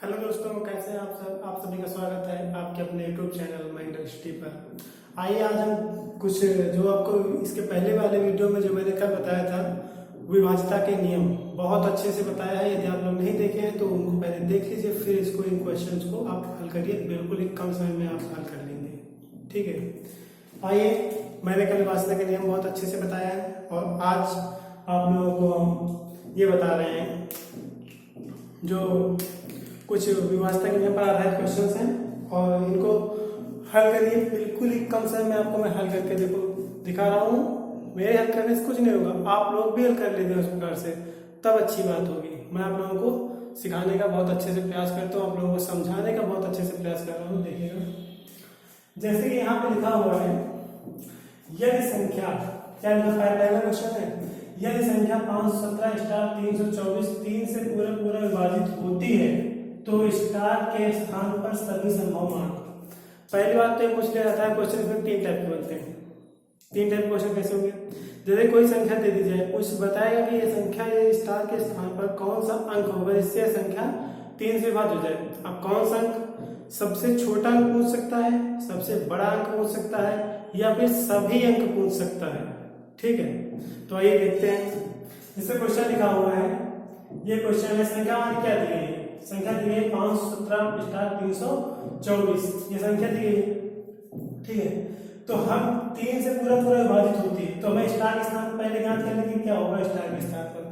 Hello दोस्तों, कैसे हैं आप सब। आप सभी का स्वागत है आपके अपने यूट्यूब चैनल माइंड स्टडी पर। आइए आज हम कुछ जो आपको इसके पहले वाले वीडियो में जो मैंने कल बताया था विभाज्यता के नियम बहुत अच्छे से बताया है। यदि आप लोग नहीं देखे हैं तो उनको पहले देख लीजिए, फिर इसको इन क्वेश्चंस को आप हल करिए। बिल्कुल ही कम समय में आप हल कर लेंगे, ठीक है। आइए, मैंने कल विभाज्यता के नियम बहुत अच्छे से बताया है और आज आप लोगों को हम ये बता रहे हैं जो कुछ विभाज्यता के नियम पर आधारित क्वेश्चंस हैं और इनको हल करिए। बिल्कुल ही कम समय में आपको मैं हल करके दिखा रहा हूँ। मेरे हल करने से कुछ नहीं होगा, आप लोग भी हल कर लेते हैं उस प्रकार से, तब अच्छी बात होगी। मैं आप लोगों को सिखाने का बहुत अच्छे से प्रयास करता हूँ, आप लोगों को समझाने का बहुत अच्छे से प्रयास कर रहा हूँ। देखिएगा, जैसे कि यहाँ पे लिखा हुआ है, यदि संख्या, क्या लिखा है, पहला क्वेश्चन है, यदि संख्या 517 स्टार 324 3 से पूरा विभाजित होती है तो स्टार के स्थान पर सभी संभव मान। पहली बात तो ये पूछ लिया जाता है क्वेश्चन, इसमें तीन टाइप के बनते हैं। तीन टाइप के क्वेश्चन कैसे होंगे, जैसे कोई संख्या दे दी जाए, कुछ बताएगा कि ये संख्या ये स्टार के स्थान पर कौन सा अंक होगा जिससे संख्या 3 से विभाजित हो जाए। अब कौन सा अंक, सबसे छोटा अंक पूछ सकता है, सबसे बड़ा अंक पूछ सकता है, या फिर सभी अंक पूछ सकता है, ठीक है। तो आइए देखते हैं। जैसे क्वेश्चन लिखा हुआ है, ये क्वेश्चन है, संख्या हमारी क्या दी गई है, संख्या दी गई है 517 स्टार 324, ये संख्या दी गई है, ठीक है। तो हम 3 से पूरा विभाजित होती है तो हमें स्टार के स्थान पर पहले ज्ञात करने की क्या होगा, स्टार के स्थान पर।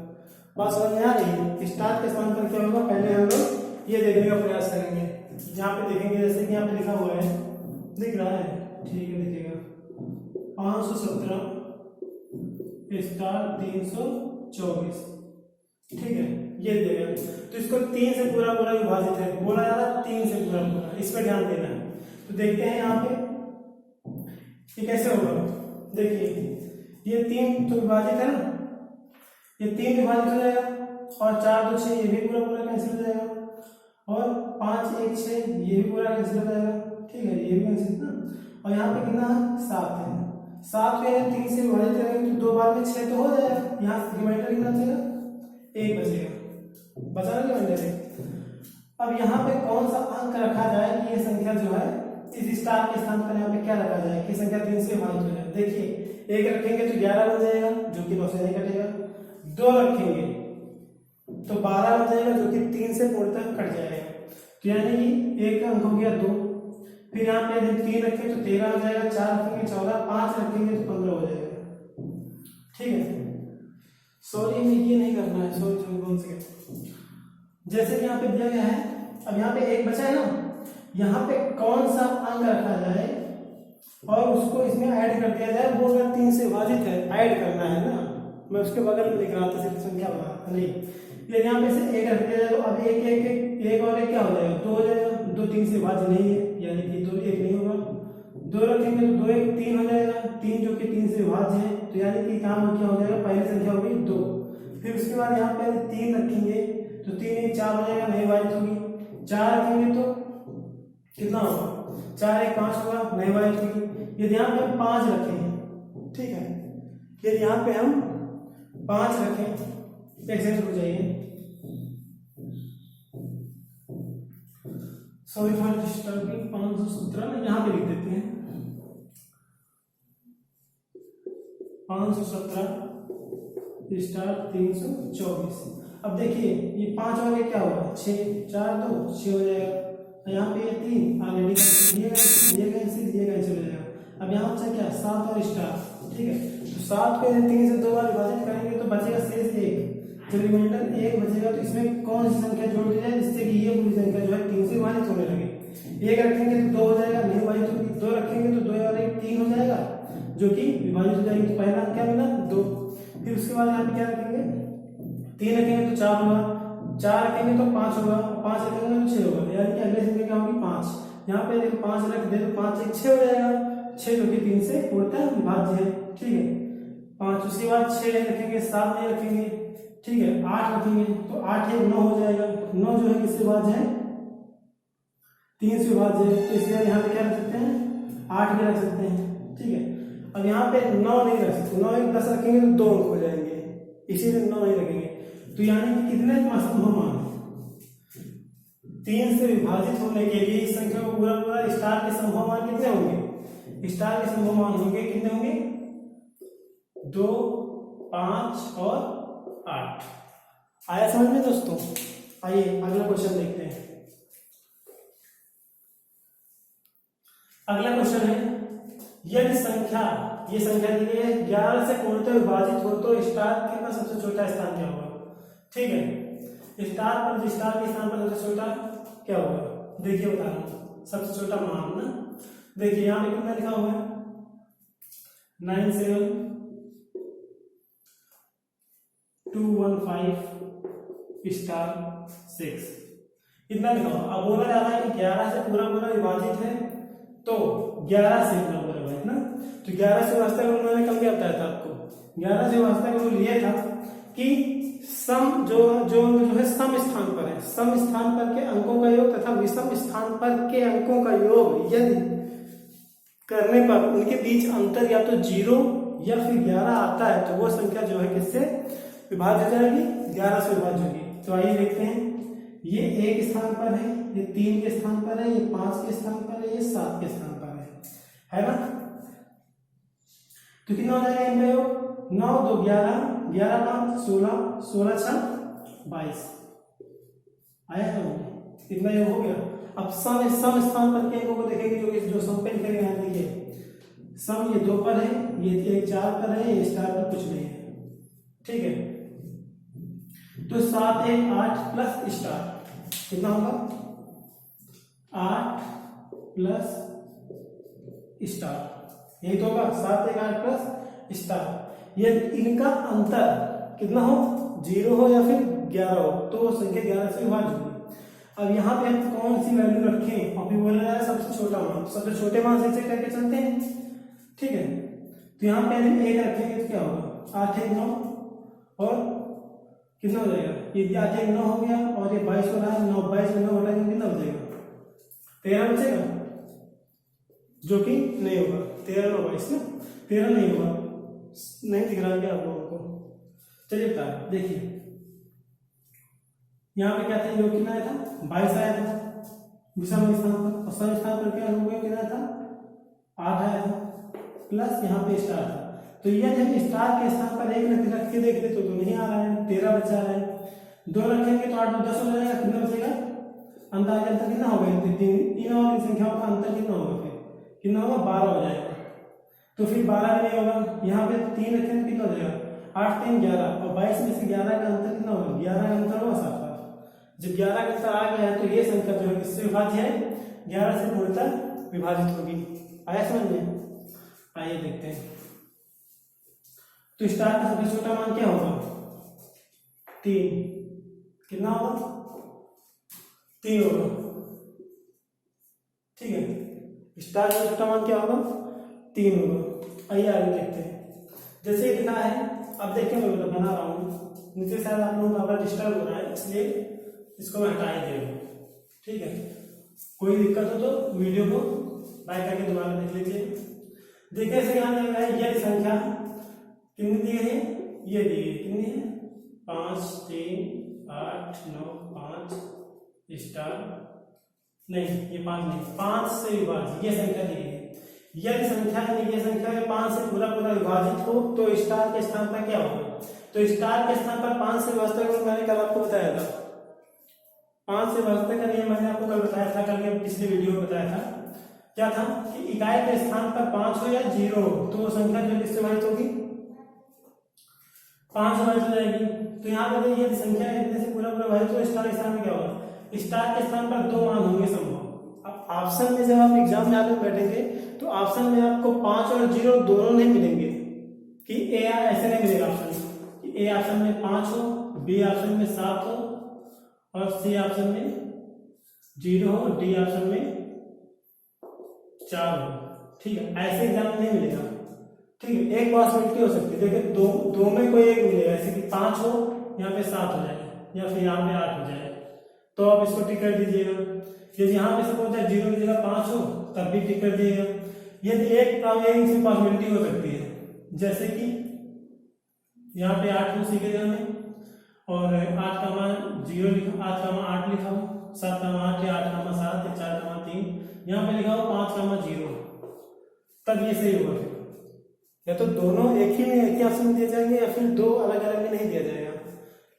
बात समझ में आ रही है, स्टार के स्थान पर क्या होगा, पहले हम लोग ये देखने का प्रयास करेंगे। जहाँ पे देखेंगे, जैसे कि यहाँ पे लिखा हुआ है, दिख रहा है, ठीक है, देखिएगा 517 स्टार 324, ठीक है, ये देगा। तो इसको 3 से पूरा विभाजित है, बोला जा रहा है 3 से पूरा, इस पर ध्यान देना है। तो देखते हैं यहाँ पे ये कैसे होगा। देखिए, ये 3 तो विभाजित है ना, ये 3 विभाजित हो जाएगा और 4 2 6 ये भी पूरा कैंसिल हो जाएगा और 5 1 6 ये भी पूरा कैंसिल हो जाएगा, ठीक है, ये भी कैंसिल ना। और यहाँ पे कितना 7 है, 7 में 3 से विभाजित करेंगे तो 2 बार में 6 तो हो जाएगा। यहाँ रिमाइंडर कितना बचेगा, 1 बचेगा, बचा ना रिमाइंडर। अब यहाँ पे कौन सा अंक रखा जाए कि ये संख्या जो है इस स्टार के स्थान पर यहाँ पे क्या रखा जाए कि संख्या 3 से विभाजित हो जाए। देखिए, 1 रखेंगे तो 11 बन जाएगा जो कि 9 से नहीं कटेगा, 2 रखेंगे तो 12 बन जाएगा जो कि 3 से पूर्णतः कट जाएगा। तो यानी कि 1 अंक हो गया 2, फिर यहाँ पे यदि 3 रखें तो 13 हो जाएगा, 4 रखेंगे 14, 5 रखेंगे तो 15 हो जाएगा, ठीक है। सॉरी, में ये नहीं करना है, सॉरी कौन से, जैसे कि यहाँ पे दिया गया है। अब यहाँ पे 1 बचा है ना, यहाँ पे कौन सा अंक रखा जाए और उसको इसमें ऐड कर दिया जाए। वो अगर 3 से विभाजित है, ऐड करना है ना, मैं उसके बगल में लिख रहा था, सिर्फ संख्या बना नहीं। लेकिन यहाँ पे से 1 रख दिया जाए तो अब 1 और 1 क्या हो जाएगा, 2 हो जाएगा। 2 3 से विभाज्य नहीं है, यानी कि 2 1 नहीं होगा। 2 रखेंगे तो 2 1 3 हो जाएगा, 3 जो कि 3 से विभाज्य है, तो यानी कि काम क्या हो जाएगा, पहली संख्या हो गई 2। फिर उसके बाद यहाँ पे 3 रखेंगे तो 3 1 4 हो जाएगा, नहीं विभाजित होगी। 4 रखेंगे तो कितना होगा, 4 1 5 होगा, नहीं विभाजित होगी। यदि यहाँ पे हम 5 रखें, ठीक है, यदि यहाँ पे हम 5 रखें, एक सेकंड रुक जाइए, सॉरी फॉर डिस्टर्बिंग, 517 यहाँ पे लिख देते हैं, 517 स्टार 324। अब देखिए, ये 5 और ये क्या होगा, 6 4 2 6 हो जाएगा। यहाँ पे ये 3 ऑलरेडी ये कैंसिल हो जाएगा। अब यहाँ बचा क्या, 7 और स्टार, ठीक है। तो 7 को 3 से 2 बार विभाजित करेंगे तो बचेगा शेष 1, जब रिमाइंडर 1 बचेगा तो इसमें कौन सी संख्या जोड़ दी जाए जिससे कि ये पूरी संख्या जो है 3 से विभाजित होने लगे। 1 रखेंगे तो 2 हो जाएगा, नहीं विभाजित होगी। 2 रखेंगे तो 2 और 1 3 हो जाएगा जो कि विभाजित हो जाएगी। तो पहला क्या मिला, 2। फिर उसके बाद यहाँ पे क्या रखेंगे, 3 रखेंगे तो 4 होगा, 4 रखेंगे तो 5 होगा, 5 रखेंगे तो 6 होगा, यानी कि अगले संख्या क्या होगी, 5। यहाँ पे देखो 5 रख दे तो 5 1 6 हो जाएगा, 6 जो कि 3 से पूर्णतः विभाज्य है, ठीक है। 5, उसके बाद 6 नहीं रखेंगे, 7 नहीं रखेंगे, ठीक है। 8 रखेंगे तो 8 1 9 हो जाएगा, 9 जो है किससे विभाज्य है, 3 से विभाज्य है। तो इसलिए यहाँ पे क्या रख सकते हैं, 8 भी रख सकते हैं, ठीक है। अब यहाँ पे 9 नहीं रख सकते, 9 1 10 रखेंगे तो 2 अंक हो जाएंगे, इसीलिए 9 नहीं रखेंगे। तो यानी कि कितने असंभव मान, 3 से विभाजित होने के लिए इस संख्या को पूरा पूरा स्टार के संभव मान कितने होंगे? स्टार के संभव मान होंगे कितने होंगे? 2, 5 और 8। आया समझ में दोस्तों? आइए अगला क्वेश्चन देखते हैं। अगला क्वेश्चन है, यदि संख्या, ये संख्या दी गई है 11 से पूर्णतः विभाजित हो तो स्टार के पास सबसे छोटा स्थान क्या होगा? ठीक है, स्टार पर स्टार के स्थान पर सबसे छोटा क्या होगा? देखिए बता रहा हूं, सबसे छोटा मान ना, देखिए यहां पे कितना लिखा हुआ है? 97215 स्टार 6 इतना लिखा हुआ। अब बोला जा रहा है कि 11 से पूरा पूरा विभाजित है तो 11 से पूरा पूरा विभाजित ना, तो 11 से वास्तव में मैंने कल क्या बताया था आपको? 11 से वास्तव में ये था कि सम जो है सम स्थान पर है, सम स्थान पर के अंकों का योग तथा विषम स्थान पर के अंकों का योग यदि करने पर उनके बीच अंतर या तो 0 या फिर 11 आता है तो वो संख्या जो है किससे विभाजित हो जाएगी? 11 से विभाजित होगी। तो आइए देखते हैं, ये 1 स्थान पर है, ये 3 के स्थान पर है, ये 5 के स्थान पर है, ये 7 के स्थान पर है ना? तो कितना हो जाएगा इनका योग? 9 2 11, 11 5 16, 16 6 22 आया था मुझे, इतना योग हो गया। अब सम स्थान पर के अंकों को देखेंगे, जो सम पे लिखेंगे यहाँ देखिए, सम ये 2 पर है, ये 4 पर है, ये स्टार पर कुछ नहीं है, ठीक है। तो 7 1 8 प्लस स्टार कितना होगा? 8 प्लस स्टार, यही तो होगा 7 1 8 प्लस स्टार। ये इनका अंतर कितना हो? 0 हो या फिर 11 हो तो संख्या 11 से विभाजित होगी। अब यहाँ पे हम कौन सी वैल्यू रखें? अभी बोला जा रहा है सबसे छोटा मान, सबसे छोटे मान से करके चलते हैं, ठीक है। तो यहाँ पे हम 1 रखेंगे तो क्या होगा? 8 1 9 और कितना हो जाएगा? ये 8 1 9 हो गया और ये 22 हो रहा है, 9 22 में 9 हटाएंगे कितना हो जाएगा? 13 बचेगा, जो कि नहीं होगा। 13 9 22 ना, 13 नहीं होगा, नहीं दिख रहा है आप लोगों को? चलिए बता, देखिए यहाँ पे क्या था? योग कितना आया था? 22 आया था विषम स्थान पर, और सम स्थान पर क्या हो गया? कितना था? 8 आया था, प्लस यहाँ पे स्टार था। तो यह जब स्टार के स्थान पर 1 रख के देख ले तो नहीं आ रहा है, 13 बचा रहा है। 2 रखेंगे तो 8 10 हो जाएगा, कितना बचेगा? अंदाजा अंतर कितना होगा? इन और इन संख्याओं का अंतर कितना होगा? फिर कितना होगा? 12 हो जाएगा। तो फिर 12 भी नहीं होगा, यहाँ पे 3 रखेंगे कितना हो जाएगा? 8 3 11 और 22 में से 11 का अंतर कितना होगा? 11 का अंतर होगा 7। जब 11 का अंतर आ गया है तो ये संख्या जो है किससे विभाज्य है? 11 से पूर्णतः विभाजित होगी। आया समझ में? आइए देखते हैं। तो स्टार का सबसे छोटा मान क्या होगा? 3। कितना होगा? 3 होगा, ठीक है। स्टार का छोटा मान क्या होगा? 3 होगा। आइए आगे देखते हैं। जैसे लिखा है, अब देखिए मैं बना रहा हूँ, नीचे शायद आप लोगों का डिस्टर्ब हो रहा है, इसलिए इसको मैं हटा ही दे रहा हूँ, ठीक है। कोई दिक्कत हो तो वीडियो को लाइक करके दोबारा देख लीजिए। देखिए ऐसे यहाँ लग रहा है, यह संख्या कितनी दी है? ये दी है, कितनी है? 5 3 8 9 5 स्टार, नहीं ये 5 नहीं, 5 से विभाजित ये संख्या दी है। यदि संख्या ये संख्या 5 से पूरा पूरा विभाजित हो तो स्टार के स्थान पर क्या होगा? तो स्टार के स्थान पर 5 से वास्तविक मैंने कल आपको बताया था, 5 से वास्तविक का नियम मैंने आपको कल बताया था, कल के पिछले वीडियो में बताया था। क्या था कि इकाई के स्थान पर 5 हो या 0 हो तो वो संख्या जो किससे विभाजित होगी? 5 से विभाजित हो जाएगी। तो यहाँ पर यदि संख्या इतने से पूरा पूरा विभाजित हो स्टार के स्थान में क्या होगा? स्टार के स्थान पर 2 मान होंगे संभव। अब ऑप्शन में जब आप एग्जाम में आकर बैठेंगे तो ऑप्शन में आपको 5 और 0 दोनों नहीं मिलेंगे, कि ए ऐसे नहीं मिलेगा ऑप्शन कि ए ऑप्शन में 5 हो, बी ऑप्शन में 7 हो और सी ऑप्शन में 0 हो, डी ऑप्शन में 4 हो, ठीक है। ऐसे एग्जाम में नहीं मिलेगा, ठीक है। एक पॉसिबिलिटी हो सकती है, देखिए दो में कोई एक मिलेगा, जैसे कि 5 हो यहाँ पे 7 हो जाए या फिर यहाँ पे 8 हो जाए, तो आप इसको टिक कर दीजिएगा। यदि यहाँ पे सपोज 0 की जगह 5 हो तब भी टिक कर दीजिएगा। यदि एक पॉसिबिलिटी हो सकती है, जैसे कि यहाँ पे 8 हो सी के जगह में और 8 का मान 0 लिखा, 8 का मान 8 लिखा हो, 7 कमा 8 या 8 कमा 7 या 4 कमा 3, यहाँ पे लिखा हो 5 कमा 0, तब ये सही होगा। फिर या तो दोनों एक ही ऑप्शन में दिए जाएंगे या फिर दो अलग अलग में नहीं दिया जाएगा।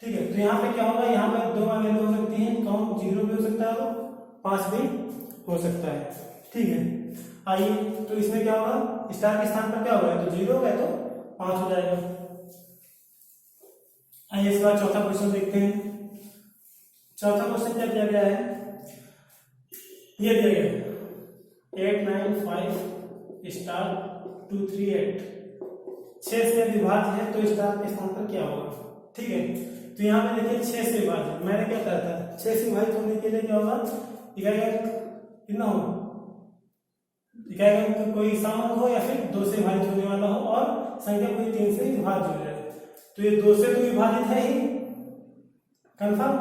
ठीक है, तो यहाँ पे क्या होगा, यहाँ पे दो वैल्यू हो सकती है, कौन 0 भी हो सकता है और 5 भी हो सकता है। ठीक है, आइए तो इसमें क्या होगा, स्टार के स्थान पर क्या होगा, तो 0 होगा तो 5 हो जाएगा। आइए इसके बाद चौथा क्वेश्चन देखते हैं। चौथा क्वेश्चन क्या दिया गया है, ये दिया गया है 895 स्टार 238, 6 से विभाज्य है तो स्टार के स्थान पर क्या होगा। ठीक है, तो यहाँ पे देखिए 6 से विभाज्य, मैंने क्या कहा था 6 से विभाजित होने के लिए क्या होगा, कितना हो, कोई सम हो या फिर 2 से विभाजित होने वाला हो और संख्या कोई 3 से विभाज्य हो जाए। तो ये 2 से तो विभाजित है ही कंफर्म,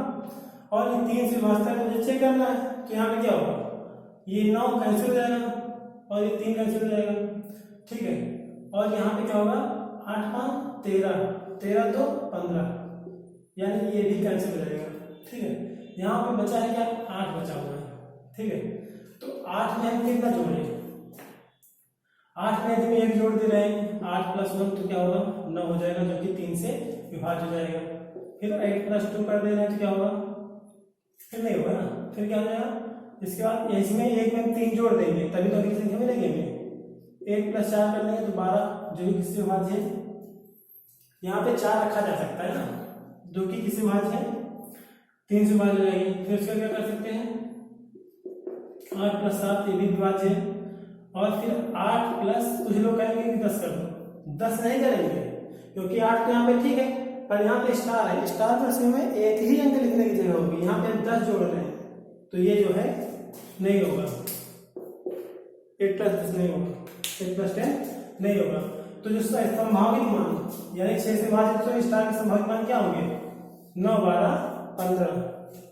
और ये 3 से विभाजित है, मुझे चेक करना है। तो यहाँ पे क्या होगा, ये 9 कैंसिल हो जाएगा और ये 3 कैंसिल हो जाएगा। ठीक है, और यहाँ पे क्या होगा, 8 5 13, 13 2 15, यानी ये भी कैंसिल हो जाएगा। ठीक है, यहाँ पे बचा है क्या, 8 बचा हुआ है। ठीक है, तो 8 में हम कितना जोड़े, 8 में यदि 1 जोड़ दे रहे हैं, 8 + 1 तो क्या होगा 9 हो जाएगा, जो कि 3 से विभाज्य हो जाएगा। फिर 8 + 2 कर दे रहे हैं तो क्या होगा, फिर नहीं होगा ना, फिर क्या हो जाएगा, इसके बाद इसमें 1 में 3 जोड़ देंगे तभी तो अगली संख्या मिलेगी हमें। 1 + 4 कर लेंगे तो 12, जो कि किससे विभाज्य है, यहाँ पे 4 रखा जा सकता है ना, जो कि किससे विभाज्य है, 3 से विभाज्य हो जाएगी। फिर उसका क्या कर सकते हैं, 8 + 7 ये भी विभाज्य है, और फिर 8 प्लस कुछ लोग कहेंगे कि 10 कर दो, 10 नहीं करेंगे क्योंकि 8 तो यहाँ पे ठीक है, पर यहाँ पे स्टार है, स्टार प्लस में एक ही अंक लिखने की जगह होगी, यहाँ पे 10 जोड़ रहे हैं तो ये जो है नहीं होगा, 8 + 10 नहीं होगा, 8 + 10 नहीं होगा। तो जो संभावित मान यानी 6 से विभाजित तो स्टार के संभावित मान क्या होंगे, 9 12 15,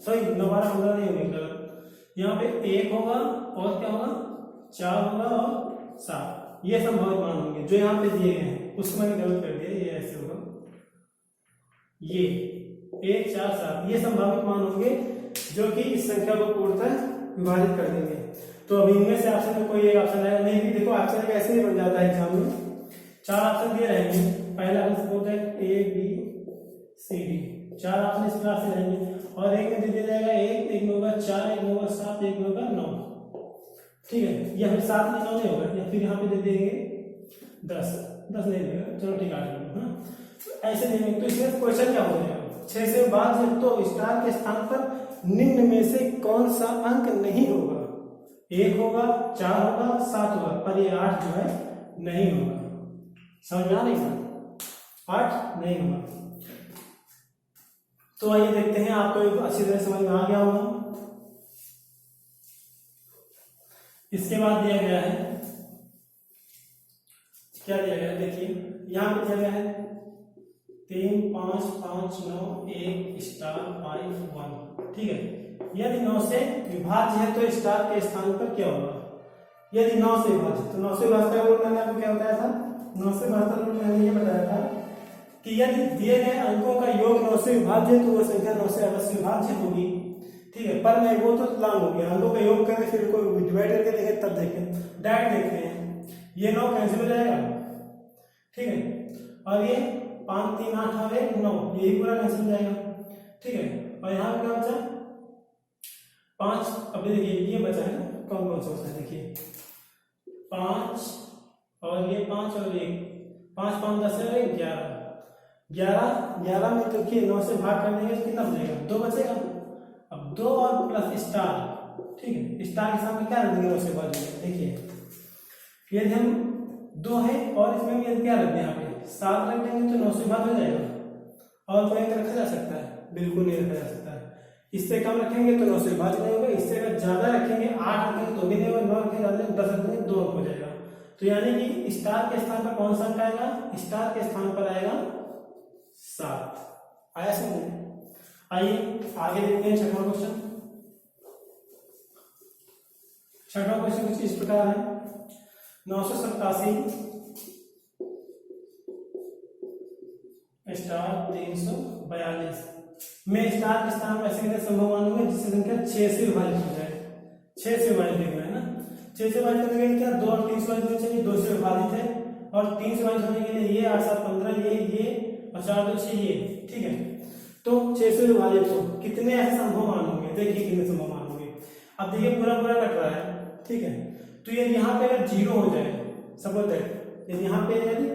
सॉरी 9 12 15 नहीं होंगे गलत, यहाँ पे 1 होगा और क्या होगा 4 होगा और 7, ये संभावित मान होंगे जो यहाँ पे दिए गए हैं। उसको मैंने गलत कर दिया, ये ऐसे होगा, ये 1 4 7 ये संभावित मान होंगे जो कि इस संख्या को पूर्णतः विभाजित कर देंगे। तो अभी इनमें से ऑप्शन में कोई एक ऑप्शन आएगा नहीं, भी देखो ऑप्शन ऐसे नहीं बन जाता है एग्जाम में, 4 ऑप्शन दिए रहेंगे, पहला सपोज है A B C D, 4 option इस प्रकार से रहेंगे और एक में दे दिया जाएगा 1, एक में होगा 4, एक में होगा 7, एक में होगा 9। ठीक है, या फिर 7 में 9 नहीं होगा, या फिर यहाँ पे दे देंगे 10 नहीं देगा, चलो ठीक है, ऐसे देंगे। तो इसमें क्वेश्चन क्या हो जाएगा, 6 से विभाज्य तो स्टार के स्थान पर निम्न में से कौन सा अंक नहीं होगा, 1 होगा, 4 होगा, 7 होगा, पर ये 8 जो है नहीं होगा। समझ में आ रही है, 8 नहीं होगा। तो आइए देखते हैं, आपको अच्छी तरह समझ में आ गया होगा। इसके बाद दिया गया है, क्या दिया गया है, देखिए यहाँ पे दिया गया है 3 5 5 9 1 स्टार 5 1। ठीक है, यदि 9 से विभाज्य है तो स्टार के स्थान पर क्या होगा, यदि 9 से विभाज्य, तो 9 से विभाज्य का रूल मैंने आपको क्या बताया था, 9 से विभाज्य का रूल मैंने ये बताया था कि यदि दिए गए अंकों का योग 9 से विभाज्य है तो वो संख्या 9 से अवश्य विभाज्य होगी। ठीक है, पर मैं वो तो लांग हो गया, अंकों का योग करें फिर कोई डिवाइड करके देखें तब देखें, डायरेक्ट देखते हैं, ये 9 कैंसिल हो जाएगा। ठीक है, और ये 5 3 8 और 1 9, यही पूरा कैंसिल हो जाएगा। ठीक है, और यहाँ पे क्या बचा 5, अब देखिए ये बचा है कौन कौन सा बचा है, देखिए 5 और ये 5 और 1, 5 5 10 है 11 में तो देखिए 9 से भाग कर देंगे तो कितना बचेगा, 2 बचेगा। अब 2 और प्लस स्टार, ठीक है, स्टार के सामने क्या रख देंगे 9 से भाग देंगे, देखिए यदि हम 2 है और इसमें भी क्या रख दें, यहाँ पे 7 रख देंगे तो 9 से भाग हो जाएगा, और कोई रखा जा सकता है, बिल्कुल नहीं रखा जा सकता है। इससे कम रखेंगे तो 9 से भाग नहीं होगा, इससे अगर ज्यादा रखेंगे 8 रखेंगे तो भी नहीं होगा, 9 रखेंगे ज्यादा 10 रखेंगे 2 अंक हो जाएगा। तो यानी कि स्टार के स्थान पर कौन सा अंक आएगा, स्टार के स्थान पर आएगा 7। आया समझ? आइए आगे देखते हैं छठवां क्वेश्चन। छठवां क्वेश्चन कुछ इस प्रकार है, 987 स्टार 342 में स्टार के स्थान पर ऐसे कितने संभव मान होंगे जिससे संख्या 6 से विभाजित हो जाए। 6 से विभाजित देखना है ना, 6 से विभाजित करने के लिए क्या 2 और 3 से विभाजित होने चाहिए, 2 से विभाजित है और 3 से विभाजित होने के लिए ये 8 7 15 ये और 4 2 6 ये, ठीक है। तो 6 से विभाजित हो कितने ऐसे संभव मान होंगे, देखिए कितने संभव मान होंगे। अब देखिए पूरा पूरा कट रहा है, ठीक है। तो ये यहाँ पे अगर 0 हो जाए, सपोज दैट यदि यहाँ पे यदि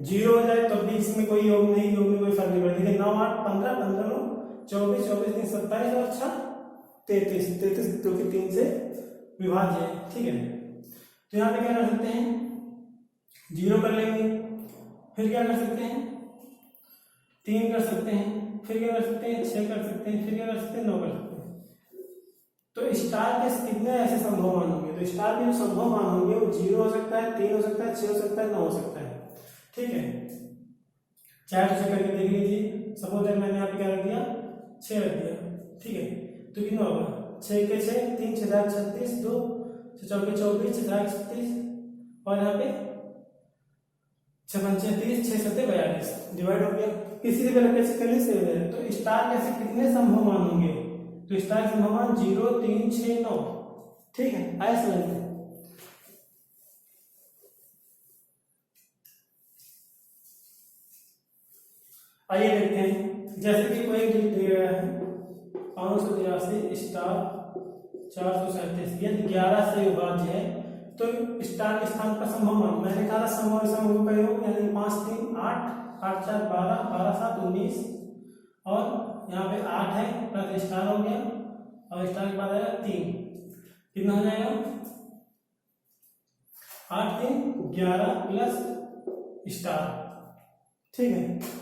0 हो जाए तो भी इसमें कोई योग नहीं, योग में कोई फर्क नहीं पड़ता। 9 8 15 15 9 24 24 3 27 और 6 33 33 जो कि 3 से विभाज्य है, ठीक है। तो यहाँ पे क्या कर सकते हैं, 0 कर लेंगे, फिर क्या कर सकते हैं 3 कर सकते हैं, फिर क्या कर सकते हैं 6 कर सकते हैं, फिर क्या कर सकते हैं 9 कर सकते हैं। तो स्टार के कितने ऐसे संभव मान होंगे, तो स्टार के जो संभव मान होंगे वो 0 हो सकता है, 3 हो सकता है, 6 हो सकता है, 9 हो सकता है, ठीक है। चैट से करके देख लीजिए। सपोज दैट मैंने यहाँ पे क्या रख दिया 6 रख दिया, ठीक है। तो कितना होगा 6 के 6 3 6 36 2 6 4 24 6 36 और यहाँ पे 6 5 30 6 7 42 डिवाइड हो गया। किसी भी तरह से करने से हो जाए। तो स्टार कैसे कितने संभव मान होंगे, तो स्टार के संभव मान 0 3 6 9, ठीक है। आए समझ में। आइए देखते हैं, जैसे कि कोई दिया गया है 583 स्टार 437 यदि 11 से विभाज्य है तो स्टार के स्थान पर संभव मान, मैंने कहा संभव संभव का योग यानी 5 3 8 8 4 12 12 7 19 और यहाँ पे 8 है प्लस स्टार हो गया और स्टार के बाद आएगा 3, कितना हो जाएगा 8 3 11 प्लस स्टार, ठीक है।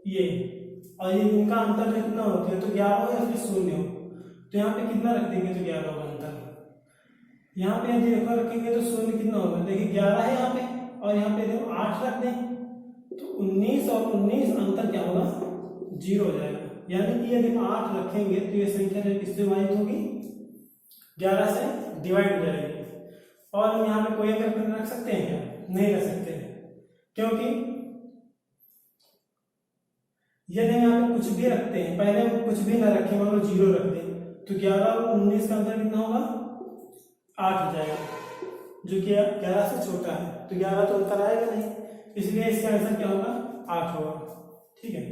ये और ये इनका अंतर कितना होता है, तो 11 हो या फिर 0 हो। तो यहाँ पे कितना रख देंगे तो 11 होगा अंतर। यहाँ पे यदि रखेंगे तो 0 कितना होगा, देखिए 11 है यहाँ पे और यहाँ पे देखो 8 रख दें तो 19 और 19 अंतर क्या होगा 0 हो जाएगा। यानी कि यदि 8 रखेंगे तो ये संख्या जो किससे विभाजित होगी 11 से डिवाइड हो जाएगी। और हम यहाँ पे कोई एक रख सकते हैं क्या, नहीं रख सकते हैं, क्योंकि यदि यहाँ पे कुछ भी रखते हैं, पहले हम कुछ भी ना रखें मान लो 0 रख दें तो 11 और 19 का अंतर कितना होगा 8 हो जाएगा, जो कि 11 से छोटा है। तो 11 तो अंतर आएगा नहीं, इसलिए इसका आंसर क्या होगा 8 होगा, ठीक है।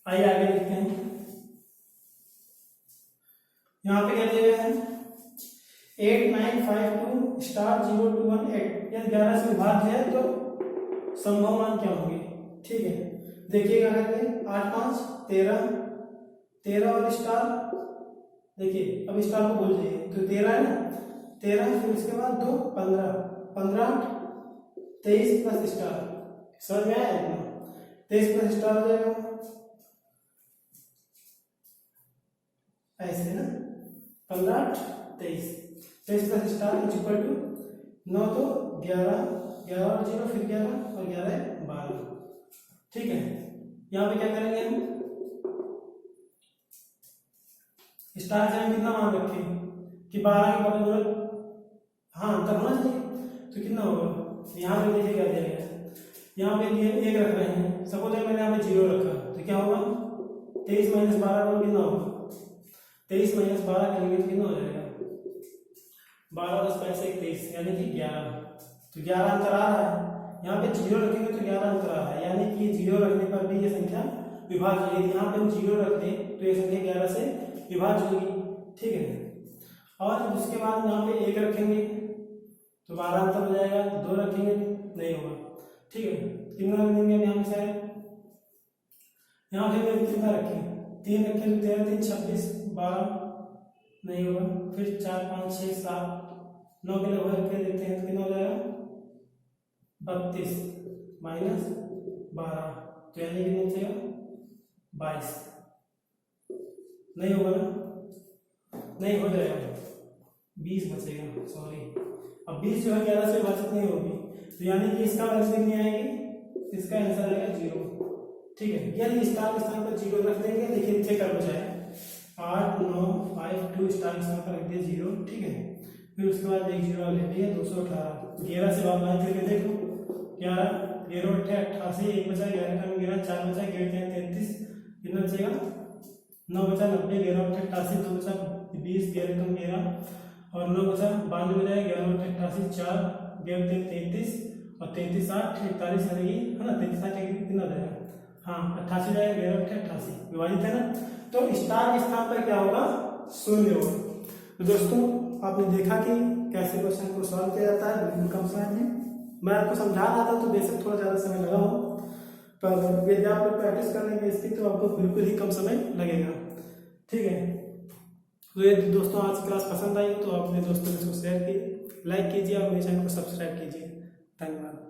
आइए आगे देखते हैं। यहाँ पे क्या दिया गया है 8 9 5 2 स्टार 0 2 1 8 यदि 11 से विभाज्य है तो संभव मान क्या होंगे, ठीक है। देखिएगा करके 8 5 13 13 और स्टार, देखिए अब स्टार को बोल दीजिए तो 13 है ना, 13 फिर उसके बाद 2 15 15 23 प्लस स्टार, समझ में आया इतना 23 प्लस स्टार हो जाएगा ऐसे ना 15 23 23 plus star is equal to 9 तो 11 11 और 0 फिर 11 और 11 12, ठीक है। यहाँ पे क्या करेंगे हम स्टार से हम कितना मान रखें कि 12 के बराबर, हाँ अंतर होना चाहिए, तो कितना होगा यहाँ पे देखिए क्या दिया गया है, यहाँ पे दिए 1 रख रहे हैं, सपोज मैंने यहाँ पे 0 रखा तो क्या होगा 23 माइनस 12 का कितना होगा 23 माइनस 12 करेंगे तो कितना हो जाएगा 12 10 पैसे 23 यानी कि 11, तो 11 अंतर आ रहा है। यहाँ पे 0 रखेंगे तो 11 अंतर आ रहा है, यानी कि 0 रखने पर भी ये संख्या विभाज्य होगी। यहाँ पे हम 0 रख दें तो ये संख्या 11 से विभाज्य होगी, ठीक है। और उसके बाद यहाँ पे 1 रखेंगे तो 12 अंतर हो जाएगा, 2 रखेंगे नहीं होगा, ठीक है। कितना रख देंगे यहाँ से, यहाँ पे कितना रखें 3 रखें तो 13 3 26 12 नहीं होगा, फिर 4 5 6 7 9 के लगभग रख देते हैं तो कितना हो जाएगा 32 माइनस 12 तो यानी कितना बचेगा 22, नहीं होगा ना, नहीं हो जाएगा 20 बचेगा, सॉरी। अब 20 जो है 11 से विभाजित नहीं होगी, तो यानी कि इसका आंसर नहीं आएगी, इसका आंसर आएगा 0, ठीक है। यदि स्टार के स्थान पर 0 रख देंगे, देखिए चेक कर बचाए 8 9 5 2 स्टार के स्थान पर रख दिया 0, ठीक है। फिर उसके बाद एक 0 ले लिया 218, 11 से बात करके देखो 11 11 8 88, 1 बचा 11 कम 11, 4 बचा 11 33, कितना बचेगा 9 बचा 90, 11 8 88, 2 बचा 20, 11 कम 11 और 9 बचा 92 बजाय 11 8 88, 4 11 33 और 33 8 41 रहेगी है ना। 33 8 कितना हो जाएगा, हाँ 88 जाएगा, 11 8 88 विभाजित है ना। तो स्टार के स्थान पर क्या होगा, शून्य होगा। तो दोस्तों आपने देखा कि कैसे क्वेश्चन को सॉल्व किया जाता है बिल्कुल कम समय में। मैं आपको समझा रहा था तो बेशक थोड़ा ज़्यादा समय लगा हो, पर यदि आप लोग प्रैक्टिस कर लेंगे इसकी तो आपको बिल्कुल ही कम समय लगेगा। ठीक है, तो यदि दोस्तों आज क्लास पसंद आई तो अपने दोस्तों के साथ शेयर कीजिए, लाइक कीजिए और मेरे चैनल को सब्सक्राइब कीजिए। धन्यवाद।